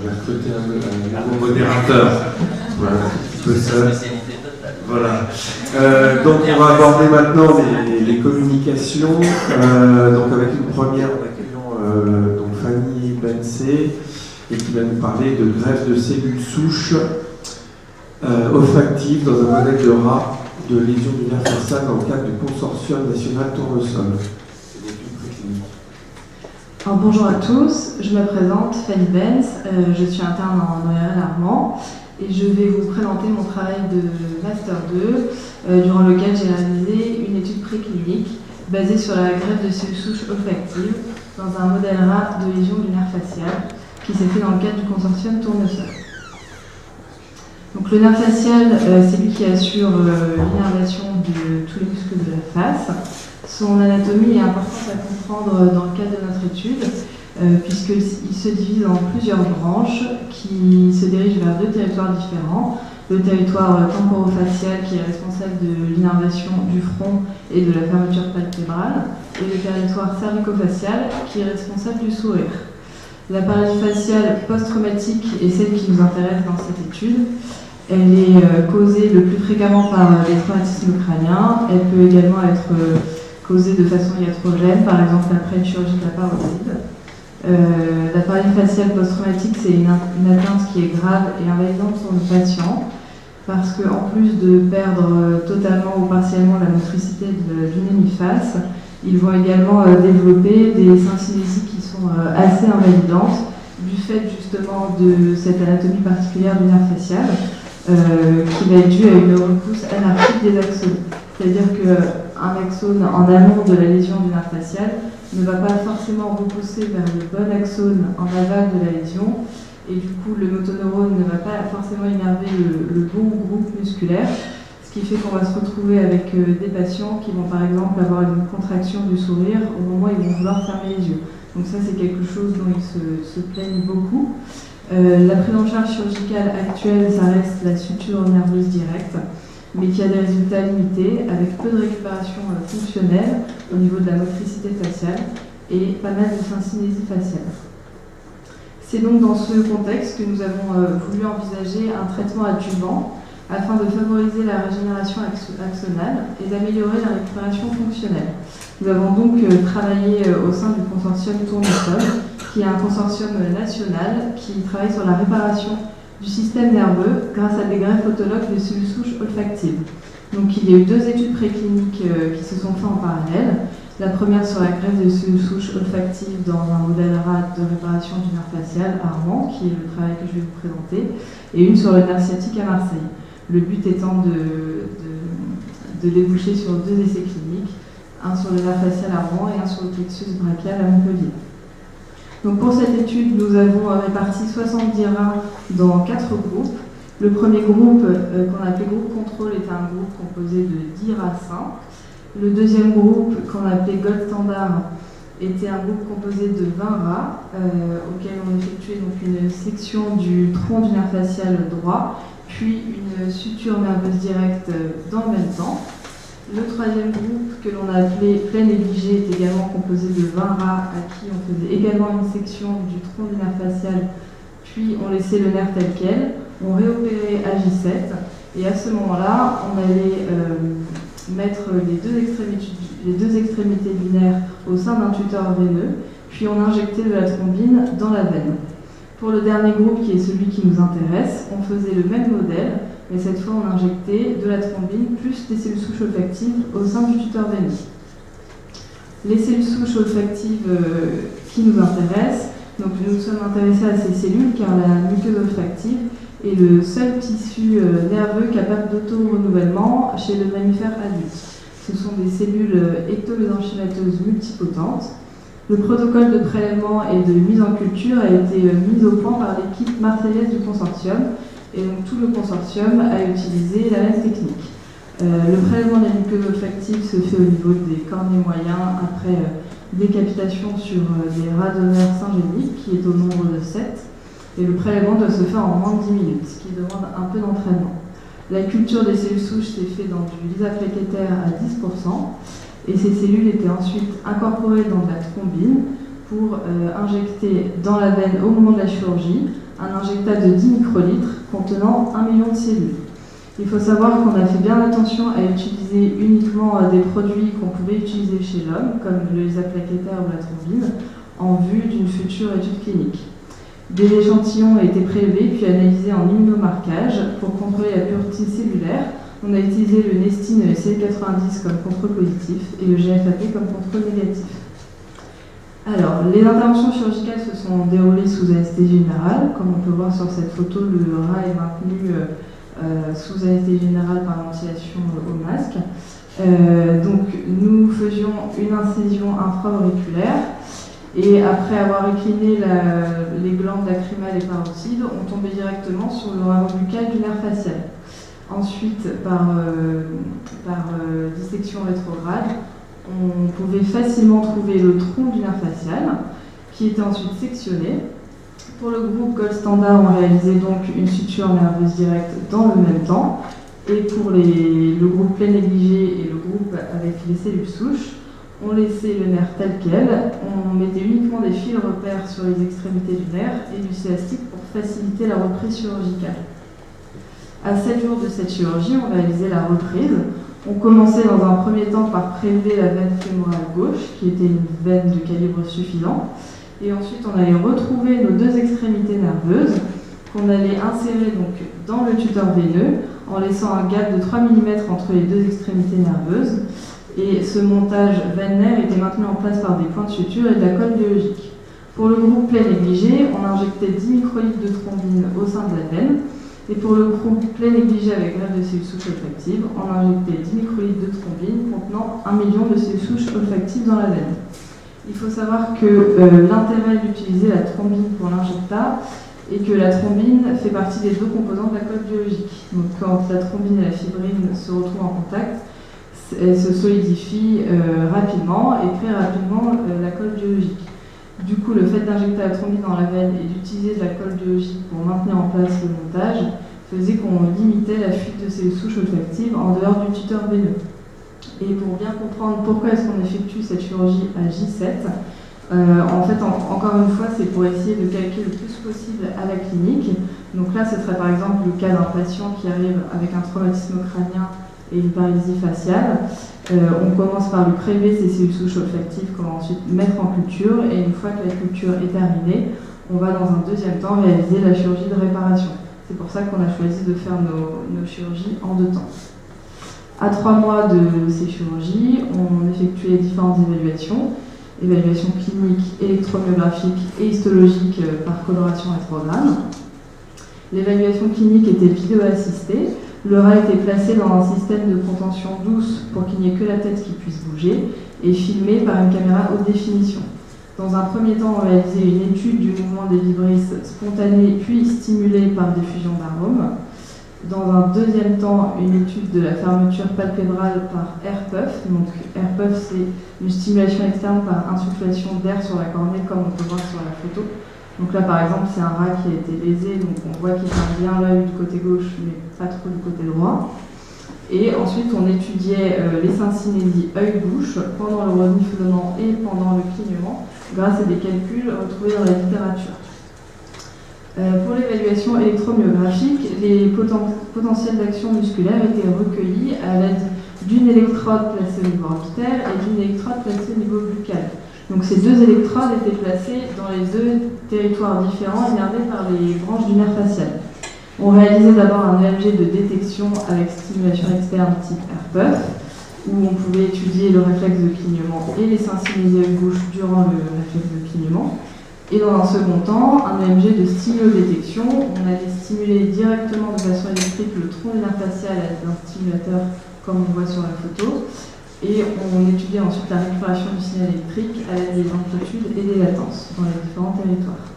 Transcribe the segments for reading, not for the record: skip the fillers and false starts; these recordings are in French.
J'ai recruté un nouveau modérateur. Voilà, un peu seul. Voilà. Donc on va aborder maintenant les communications. Donc avec une première, en accueillant donc Fanny Bencé, et qui va nous parler de greffe de cellules souches olfactives dans un modèle de rat de lésion du nerf facial dans le cadre du consortium national Tournesol. Alors, bonjour à tous, je me présente Fanny Benz, je suis interne en ORL Armand et je vais vous présenter mon travail de Master 2 durant lequel j'ai réalisé une étude préclinique basée sur la greffe de cellules souches olfactives dans un modèle rat de lésion du nerf facial qui s'est fait dans le cadre du consortium Tournesol. Donc, le nerf facial, c'est lui qui assure l'innervation de tous les muscles de la face. Son anatomie est importante à comprendre dans le cadre de notre étude, puisqu'il se divise en plusieurs branches qui se dirigent vers deux territoires différents. Le territoire temporofacial qui est responsable de l'innervation du front et de la fermeture palpébrale, et le territoire cervico-facial qui est responsable du sourire. La paralysie faciale post-traumatique est celle qui nous intéresse dans cette étude. Elle est causée le plus fréquemment par les traumatismes crâniens. Elle peut également être causée de façon iatrogène, par exemple après une chirurgie de la parotide. La paralysie faciale post-traumatique, c'est une atteinte qui est grave et invalidante pour nos patients, parce qu'en plus de perdre totalement ou partiellement la motricité d'une hémiface, ils vont également développer des syncinésies qui sont assez invalidantes, du fait justement de cette anatomie particulière du nerf facial, qui va être due à une repousse anarchique des axones. C'est-à-dire qu'un axone en amont de la lésion du nerf facial ne va pas forcément repousser vers le bon axone en aval de la lésion, et du coup le motoneurone ne va pas forcément innerver le bon groupe musculaire, ce qui fait qu'on va se retrouver avec des patients qui vont par exemple avoir une contraction du sourire au moment où ils vont vouloir fermer les yeux. Donc ça, c'est quelque chose dont ils se plaignent beaucoup. La prise en charge chirurgicale actuelle, ça reste la suture nerveuse directe, mais qui a des résultats limités, avec peu de récupération fonctionnelle au niveau de la motricité faciale et pas mal de syncinésie faciale. C'est donc dans ce contexte que nous avons voulu envisager un traitement adjuvant afin de favoriser la régénération axonale et d'améliorer la récupération fonctionnelle. Nous avons donc travaillé au sein du consortium Tournesol, qui est un consortium national qui travaille sur la réparation du système nerveux grâce à des greffes autologues de cellules souches olfactives. Donc il y a eu deux études précliniques qui se sont faites en parallèle. La première sur la greffe de cellules souches olfactives dans un modèle rat de réparation du nerf facial à Rouen, qui est le travail que je vais vous présenter, et une sur le nerf sciatique à Marseille. Le but étant de déboucher sur deux essais cliniques, un sur le nerf facial à Rouen et un sur le plexus brachial à Montpellier. Donc pour cette étude, nous avons réparti 70 rats dans 4 groupes. Le premier groupe, qu'on appelait groupe contrôle, était un groupe composé de 10 rats sains. Le deuxième groupe, qu'on appelait gold standard, était un groupe composé de 20 rats, auquel on effectuait donc une section du tronc du nerf facial droit, puis une suture nerveuse directe dans le même temps. Le troisième groupe, que l'on a appelé plein négligé, est également composé de 20 rats à qui on faisait également une section du tronc du nerf facial, puis on laissait le nerf tel quel, on réopérait à J7, et à ce moment-là, on allait mettre les deux extrémités du nerf au sein d'un tuteur veineux, puis on injectait de la thrombine dans la veine. Pour le dernier groupe, qui est celui qui nous intéresse, on faisait le même modèle, mais cette fois on injectait de la thrombine plus des cellules souches olfactives au sein du tuteur veineux. Les cellules souches olfactives qui nous intéressent, donc nous nous sommes intéressés à ces cellules car la muqueuse olfactive est le seul tissu nerveux capable d'auto-renouvellement chez le mammifère adulte. Ce sont des cellules ectomésenchymateuses multipotentes. Le protocole de prélèvement et de mise en culture a été mis au point par l'équipe marseillaise du consortium, et donc tout le consortium a utilisé la même technique. Le prélèvement de la muqueuse olfactive se fait au niveau des cornets moyens après décapitation sur des rats d'honneur syngéniques, qui est au nombre de 7, et le prélèvement doit se faire en moins de 10 minutes, ce qui demande un peu d'entraînement. La culture des cellules souches s'est faite dans du lisapléquétaire à 10%, et ces cellules étaient ensuite incorporées dans de la thrombine pour injecter dans la veine au moment de la chirurgie un injectat de 10 microlitres contenant 1 million de cellules. Il faut savoir qu'on a fait bien attention à utiliser uniquement des produits qu'on pouvait utiliser chez l'homme, comme l'ELISA plaquettaire ou la thrombine, en vue d'une future étude clinique. Des échantillons ont été prélevés puis analysés en immunomarquage pour contrôler la pureté cellulaire. On a utilisé le Nestine CL90 comme contrôle positif et le GFAP comme contrôle négatif. Alors, les interventions chirurgicales se sont déroulées sous anesthésie générale. Comme on peut voir sur cette photo, le rat est maintenu sous anesthésie générale par ventilation au masque. Donc, nous faisions une incision infra-auriculaire et après avoir incliné les glandes lacrymales et parotides, on tombait directement sur le rameau buccal du nerf facial. Ensuite, par dissection rétrograde, on pouvait facilement trouver le tronc du nerf facial, qui était ensuite sectionné. Pour le groupe Gold Standard, on réalisait donc une suture nerveuse directe dans le même temps. Et pour le groupe plein négligé et le groupe avec les cellules souches, on laissait le nerf tel quel. On mettait uniquement des fils repères sur les extrémités du nerf et du élastique pour faciliter la reprise chirurgicale. À 7 jours de cette chirurgie, on réalisait la reprise. On commençait dans un premier temps par prélever la veine fémorale gauche, qui était une veine de calibre suffisant. Et ensuite, on allait retrouver nos deux extrémités nerveuses, qu'on allait insérer donc dans le tuteur veineux, en laissant un gap de 3 mm entre les deux extrémités nerveuses. Et ce montage veine-nerf était maintenu en place par des points de suture et de la colle biologique. Pour le groupe plein négligé, on injectait 10 microlitres de thrombine au sein de la veine. Et pour le groupe plein négligé avec greffe de cellules souches olfactives, on injectait 10 microlitres de thrombine contenant 1 million de cellules souches olfactives dans la veine. Il faut savoir que l'intérêt d'utiliser la thrombine pour l'injectat est que la thrombine fait partie des deux composants de la colle biologique. Donc quand la thrombine et la fibrine se retrouvent en contact, elle se solidifie rapidement et crée rapidement la colle biologique. Du coup, le fait d'injecter la thrombine dans la veine et d'utiliser de la colle biologique pour maintenir en place le montage faisait qu'on limitait la fuite de cellules souches olfactives en dehors du tuteur veineux. Et pour bien comprendre pourquoi est-ce qu'on effectue cette chirurgie à J7, en fait, encore une fois, c'est pour essayer de calquer le plus possible à la clinique. Donc là, ce serait par exemple le cas d'un patient qui arrive avec un traumatisme crânien et une paralysie faciale. On commence par lui prélever ses cellules souches olfactives qu'on va ensuite mettre en culture, et une fois que la culture est terminée, on va dans un deuxième temps réaliser la chirurgie de réparation. C'est pour ça qu'on a choisi de faire nos chirurgies en 2 temps. À 3 mois de ces chirurgies, on effectuait différentes évaluations cliniques, électromyographiques et histologiques par coloration rétrograde. L'évaluation clinique était vidéo-assistée. Le rat était placé dans un système de contention douce pour qu'il n'y ait que la tête qui puisse bouger et filmé par une caméra haute définition. Dans un premier temps, on réalisait une étude du mouvement des vibrisses spontanées puis stimulées par diffusion d'arômes. Dans un deuxième temps, une étude de la fermeture palpébrale par AirPuff. Donc AirPuff, c'est une stimulation externe par insufflation d'air sur la cornée, comme on peut voir sur la photo. Donc là, par exemple, c'est un rat qui a été lésé, donc on voit qu'il ferme bien l'œil du côté gauche, mais pas trop du côté droit. Et ensuite, on étudiait les syncinésies œil-bouche pendant le reniflement et pendant le clignement, grâce à des calculs retrouvés dans la littérature. Pour l'évaluation électromyographique, les potentiels d'action musculaire étaient recueillis à l'aide d'une électrode placée au niveau orbitaire et d'une électrode placée au niveau buccal. Donc ces 2 électrodes étaient placées dans les 2 territoires différents innervés par les branches du nerf facial. On réalisait d'abord un EMG de détection avec stimulation externe type AirPuff, où on pouvait étudier le réflexe de clignement et les syncinésies œil-bouche durant le réflexe de clignement. Et dans un second temps, un EMG de stimulodétection. On allait stimuler directement de façon électrique le tronc du nerf facial à l'aide d'un stimulateur, comme on voit sur la photo. Et on étudiait ensuite la récupération du signal électrique à l'aide des amplitudes et des latences dans les différents territoires.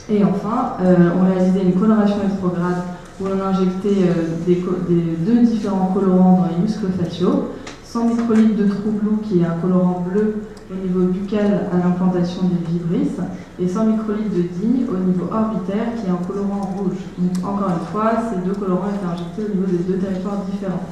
Et enfin, on réalisait une coloration rétrograde où on injectait des 2 différents colorants dans les muscles faciaux, 100 microlitres de True Blue qui est un colorant bleu au niveau buccal à l'implantation des vibrisses et 100 microlitres de DI au niveau orbitaire qui est un colorant rouge. Donc encore une fois, ces 2 colorants étaient injectés au niveau des 2 territoires différents.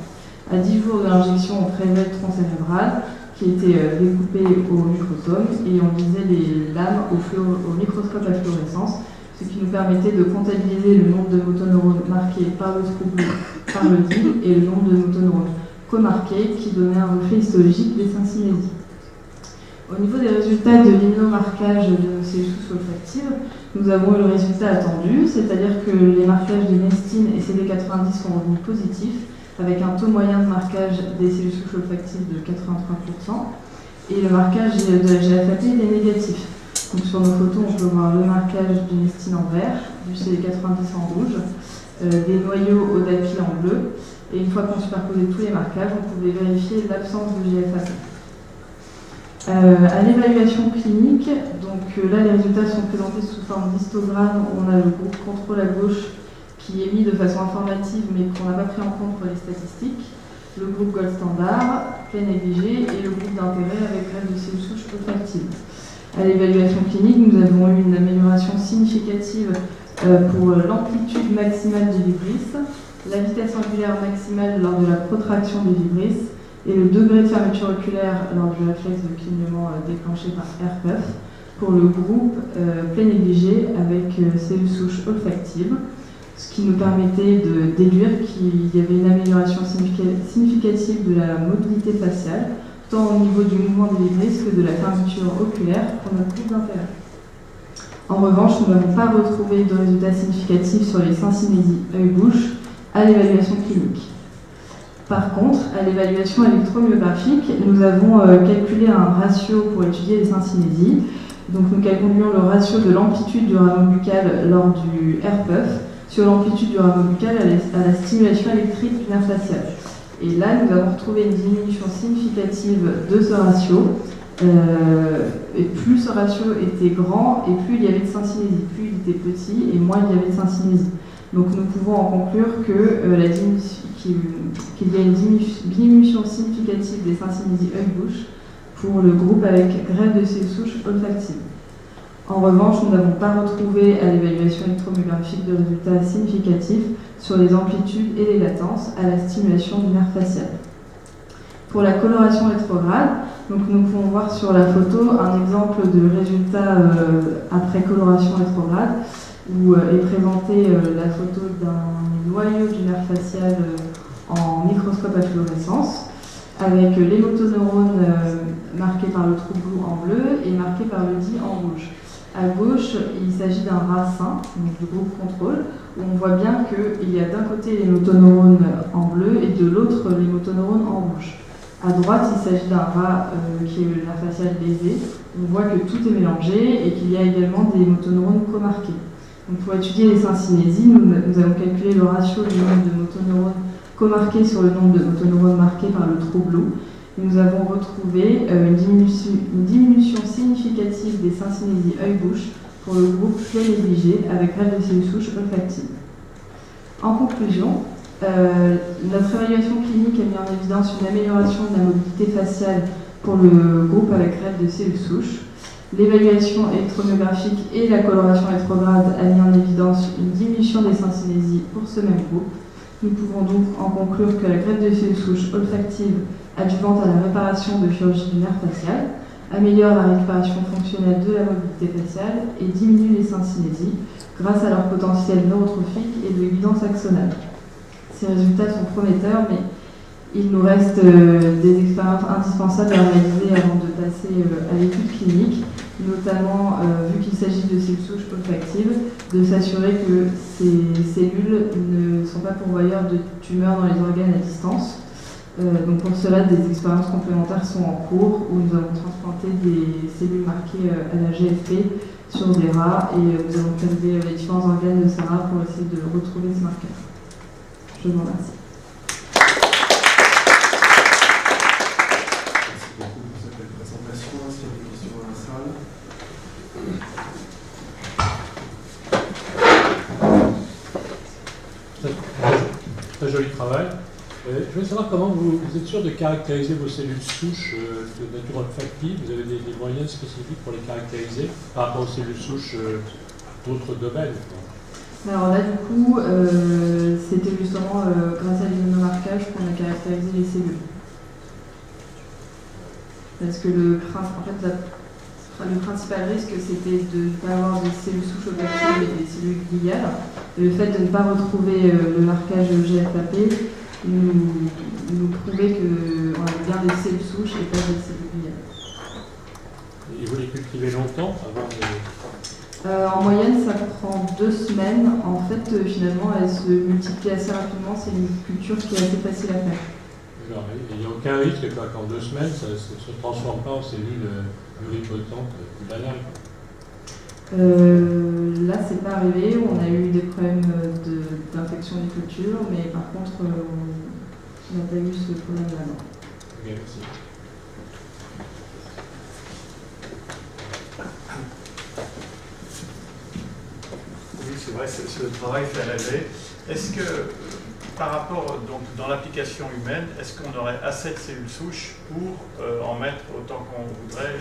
À 10 jours de l'injection, on prélevait le tronc cérébral qui étaient découpées au microtome et on lisait les lames au microscope à fluorescence, ce qui nous permettait de comptabiliser le nombre de motoneurones marqués par le trou bleu, par le DIL, et le nombre de motoneurones comarqués qui donnait un reflet histologique des syncinésies. Au niveau des résultats de l'immunomarquage de nos cellules souches olfactives, nous avons eu le résultat attendu, c'est-à-dire que les marquages des nestines et CD90 sont revenus positifs, avec un taux moyen de marquage des cellules souches olfactives de 83%, et le marquage de la GFAP est négatif. Donc sur nos photos, on peut voir le marquage du nestine en vert, du CD90 en rouge, des noyaux odaphiles en bleu, et une fois qu'on superposait tous les marquages, on pouvait vérifier l'absence de GFAP. À l'évaluation clinique, donc là les résultats sont présentés sous forme d'histogramme. On a le groupe contrôle à gauche qui est mis de façon informative mais qu'on n'a pas pris en compte pour les statistiques, le groupe gold standard, plein négligé, et le groupe d'intérêt avec greffe de cellules souches olfactives. À l'évaluation clinique, nous avons eu une amélioration significative pour l'amplitude maximale du vibris, la vitesse angulaire maximale lors de la protraction du vibris et le degré de fermeture oculaire lors du réflexe de clignement déclenché par RPEF pour le groupe plein négligé avec cellules souches olfactives, ce qui nous permettait de déduire qu'il y avait une amélioration significative de la mobilité faciale, tant au niveau du mouvement des vibris que de la fermeture oculaire pour notre groupe d'intérêt. En revanche, nous n'avons pas retrouvé de résultats significatifs sur les syncinésies œil-bouche à l'évaluation clinique. Par contre, à l'évaluation électromyographique, nous avons calculé un ratio pour étudier les syncinésies. Donc nous calculions le ratio de l'amplitude du rameau buccal lors du RPEF sur l'amplitude du rameau buccal à la stimulation électrique du nerf facial. Et là, nous avons retrouvé une diminution significative de ce ratio. Et plus ce ratio était grand, et plus il y avait de syncinésie. Plus il était petit, et moins il y avait de syncinésie. Donc nous pouvons en conclure qu'il y a une diminution significative des syncinésies œil-bouche pour le groupe avec greffe de cellules souches olfactives. En revanche, nous n'avons pas retrouvé à l'évaluation électromyographique de résultats significatifs sur les amplitudes et les latences à la stimulation du nerf facial. Pour la coloration rétrograde, donc nous pouvons voir sur la photo un exemple de résultat après coloration rétrograde, où est présentée la photo d'un noyau du nerf facial en microscope à fluorescence, avec les motoneurones marqués par le trou bleu en bleu et marqués par le DIL en rouge. À gauche, il s'agit d'un rat sain, donc du groupe contrôle, où on voit bien qu'il y a d'un côté les motoneurones en bleu et de l'autre les motoneurones en rouge. À droite, il s'agit d'un rat qui est le nerf facial lésé. On voit que tout est mélangé et qu'il y a également des motoneurones comarqués. Donc pour étudier les syncinésies, nous avons calculé le ratio du nombre de motoneurones comarqués sur le nombre de motoneurones marqués par le trou bleu. Et nous avons retrouvé une diminution significative des syncinésies œil-bouche pour le groupe plein négligé avec greffe de cellules souches olfactives. En conclusion, notre évaluation clinique a mis en évidence une amélioration de la mobilité faciale pour le groupe avec greffe de cellules souches. L'évaluation électromyographique et la coloration rétrograde a mis en évidence une diminution des syncinésies pour ce même groupe. Nous pouvons donc en conclure que la greffe de cellules souches olfactives adjuvante à la réparation de chirurgie du nerf facial améliore la récupération fonctionnelle de la mobilité faciale et diminue les syncinésies grâce à leur potentiel neurotrophique et de l'évidence axonale. Ces résultats sont prometteurs, mais il nous reste des expériences indispensables à réaliser avant de passer à l'étude clinique, notamment, vu qu'il s'agit de cellules souches olfactives, de s'assurer que ces cellules ne sont pas pourvoyeurs de tumeurs dans les organes à distance. Donc pour cela, des expériences complémentaires sont en cours, où nous avons transplanté des cellules marquées à la GFP sur des rats, et nous avons prélevé les différents organes de ces rats pour essayer de retrouver ce marqueur. Je vous remercie. Merci beaucoup pour cette belle présentation. Est-ce qu'il y a des questions dans la salle? Très joli travail. Je voulais savoir comment vous êtes sûr de caractériser vos cellules souches de nature olfactive. Vous avez des moyens spécifiques pour les caractériser par rapport aux cellules souches d'autres domaines? Alors là, du coup, c'était justement grâce à l'immunomarquage qu'on a caractérisé les cellules. parce que le principal risque, c'était de ne pas avoir des cellules souches au papier, mais des cellules gliales. Et le fait de ne pas retrouver le marquage GFAP nous prouvait qu'on avait bien des cellules souches et pas des cellules gliales. Et vous les cultivez longtemps avant de... En moyenne, ça prend 2 semaines. En fait, finalement, elles se multiplient assez rapidement. C'est une culture qui est assez facile à faire. Alors, il n'y a aucun risque qu'en 2 semaines, ça ne se transforme pas en cellules pluripotentes banales. Là, c'est pas arrivé. On a eu des problèmes d'infection des cultures, mais par contre, on n'a pas eu ce problème-là. Ok, merci. Oui, c'est vrai, c'est le travail fait à la veille. Est-ce que, par rapport, donc, dans l'application humaine, est-ce qu'on aurait assez de cellules souches pour en mettre autant qu'on voudrait?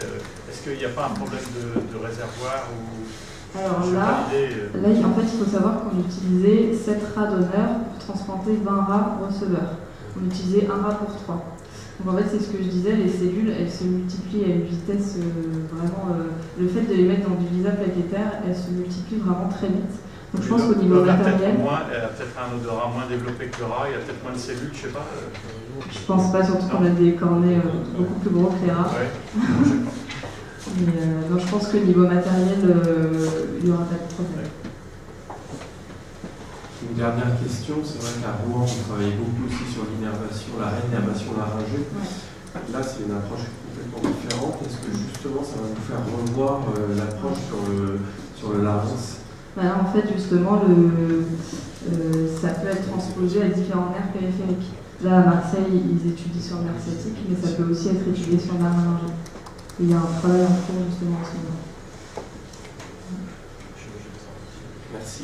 Est-ce qu'il n'y a pas un problème de réservoir ou... Alors là, en fait, il faut savoir qu'on utilisait 7 rats donneurs pour transplanter 20 rats receveurs. On utilisait un rat pour 3. Donc en fait, c'est ce que je disais, les cellules, elles se multiplient à une vitesse vraiment... le fait de les mettre dans du lisa plaquettaire, elles se multiplient vraiment très vite. Donc je pense qu'au niveau matériel... Elle a peut-être un odorat moins développé que le rat, il y a peut-être moins de cellules, je sais pas. Je pense pas, surtout qu'on a des cornets beaucoup plus gros que les rats. Ouais. Mais non, je pense que niveau matériel, il n'y aura pas de problème. Une dernière question, c'est vrai qu'à Rouen, on travaille beaucoup aussi sur l'innervation, la réinnervation laryngée. Ouais. Là, c'est une approche complètement différente. Est-ce que justement, ça va nous faire revoir l'approche sur le larynx? En fait, justement, ça peut être transposé à différents nerfs périphériques. Là, à Marseille, ils étudient sur le nerf sciatique, mais ça peut aussi être étudié sur le nerf laryngé. Il y a un travail en cours justement en ce moment. Merci.